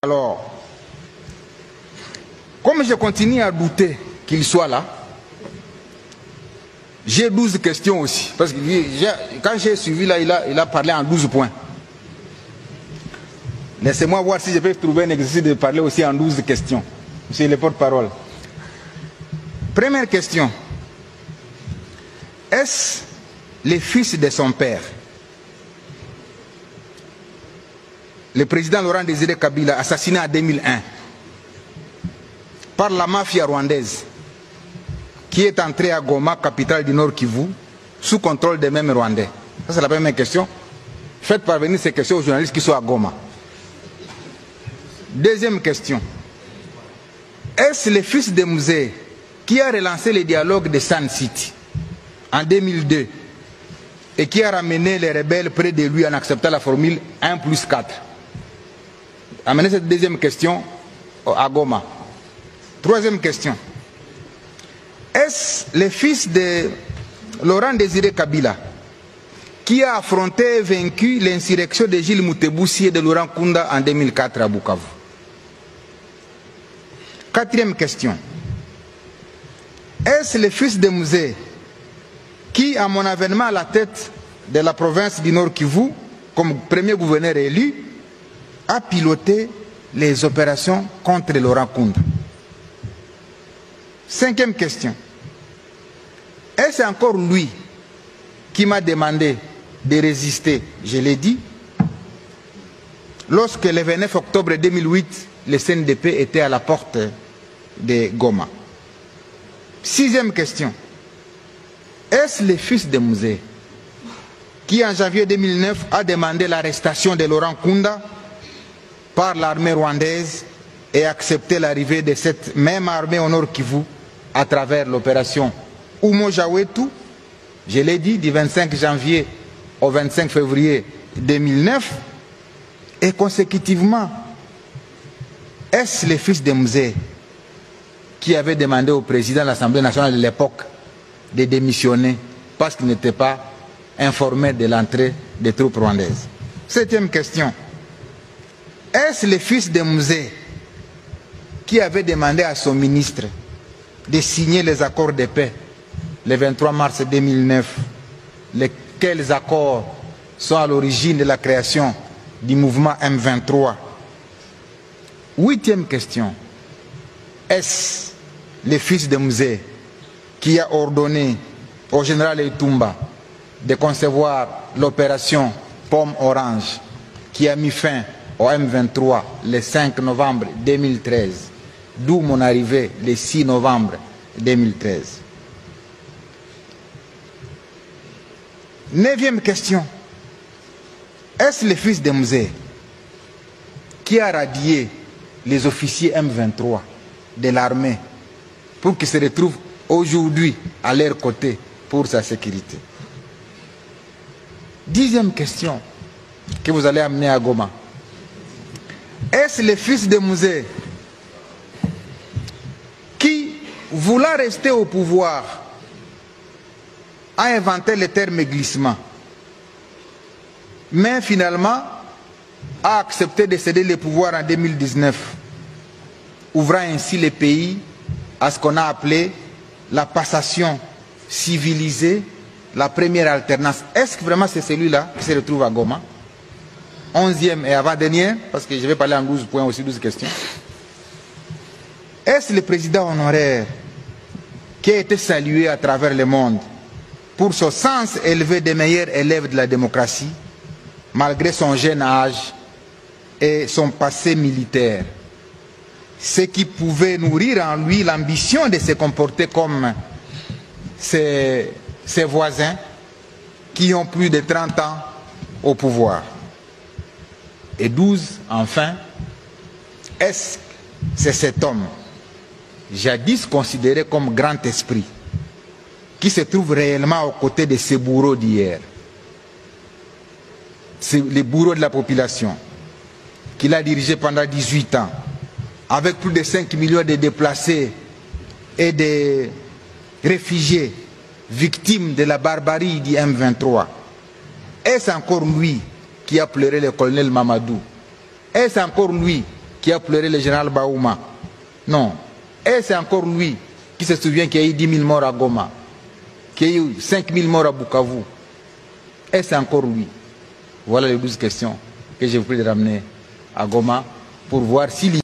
Alors, comme je continue à douter qu'il soit là, j'ai 12 questions aussi. Parce que quand j'ai suivi là, il a parlé en 12 points. Laissez-moi voir si je peux trouver un exercice de parler aussi en 12 questions. Monsieur le porte-parole. Première question. Est-ce le fils de son père, le président Laurent Désiré Kabila, assassiné en 2001 par la mafia rwandaise, qui est entré à Goma, capitale du Nord Kivu, sous contrôle des mêmes Rwandais? Ça, c'est la première question. Faites parvenir ces questions aux journalistes qui sont à Goma. Deuxième question. Est-ce le fils de Musée qui a relancé le dialogue de Sun City en 2002 et qui a ramené les rebelles près de lui en acceptant la formule 1+4? Amenez cette deuxième question à Goma. Troisième question. Est-ce le fils de Laurent Désiré Kabila qui a affronté et vaincu l'insurrection de Gilles Moutebousi et de Laurent Kunda en 2004 à Bukavu? Quatrième question. Est-ce le fils de Musée qui, à mon avènement à la tête de la province du Nord Kivu, comme premier gouverneur élu, a piloté les opérations contre Laurent Kunda? Cinquième question. Est-ce encore lui qui m'a demandé de résister, je l'ai dit, lorsque le 29 octobre 2008, le CNDP était à la porte de Goma? Sixième question. Est-ce le fils de Musée qui, en janvier 2009, a demandé l'arrestation de Laurent Kunda par l'armée rwandaise et accepté l'arrivée de cette même armée au Nord Kivu à travers l'opération Umojawetu, je l'ai dit, du 25 janvier au 25 février 2009, et consécutivement, est-ce le fils de Musée qui avait demandé au président de l'Assemblée nationale de l'époque de démissionner parce qu'il n'était pas informé de l'entrée des troupes rwandaises? Septième question. Est-ce le fils de Musée qui avait demandé à son ministre de signer les accords de paix le 23 mars 2009, lesquels accords sont à l'origine de la création du mouvement M23? Huitième question. Est-ce le fils de Musée qui a ordonné au général Etumba de concevoir l'opération Pomme Orange qui a mis fin au M23 le 5 novembre 2013, d'où mon arrivée le 6 novembre 2013? Neuvième question. Est-ce le fils de Musée qui a radié les officiers M23 de l'armée pour qu'ils se retrouvent aujourd'hui à leur côté pour sa sécurité? Dixième question que vous allez amener à Goma. Est-ce le fils de Musée qui, voulant rester au pouvoir, a inventé le terme glissement, mais finalement a accepté de céder le pouvoir en 2019, ouvrant ainsi le pays à ce qu'on a appelé la passation civilisée, la première alternance? Est-ce que vraiment c'est celui-là qui se retrouve à Goma? 11e et avant-dernier, parce que je vais parler en 12 points aussi, 12 questions. Est-ce le président honoraire qui a été salué à travers le monde pour son sens élevé des meilleurs élèves de la démocratie, malgré son jeune âge et son passé militaire, ce qui pouvait nourrir en lui l'ambition de se comporter comme ses voisins qui ont plus de 30 ans au pouvoir? Et 12, enfin, est-ce que c'est cet homme, jadis considéré comme grand esprit, qui se trouve réellement aux côtés de ces bourreaux d'hier, les bourreaux de la population, qu'il a dirigé pendant 18 ans, avec plus de 5 millions de déplacés et de réfugiés victimes de la barbarie du M23? Est-ce encore lui qui a pleuré le colonel Mamadou? Est-ce encore lui qui a pleuré le général Baouma? Non. Et c'est encore lui qui se souvient qu'il y a eu 10 000 morts à Goma, qu'il y a eu 5 000 morts à Bukavu. Et c'est encore lui. Voilà les 12 questions que j'ai voulu ramener à Goma pour voir s'il y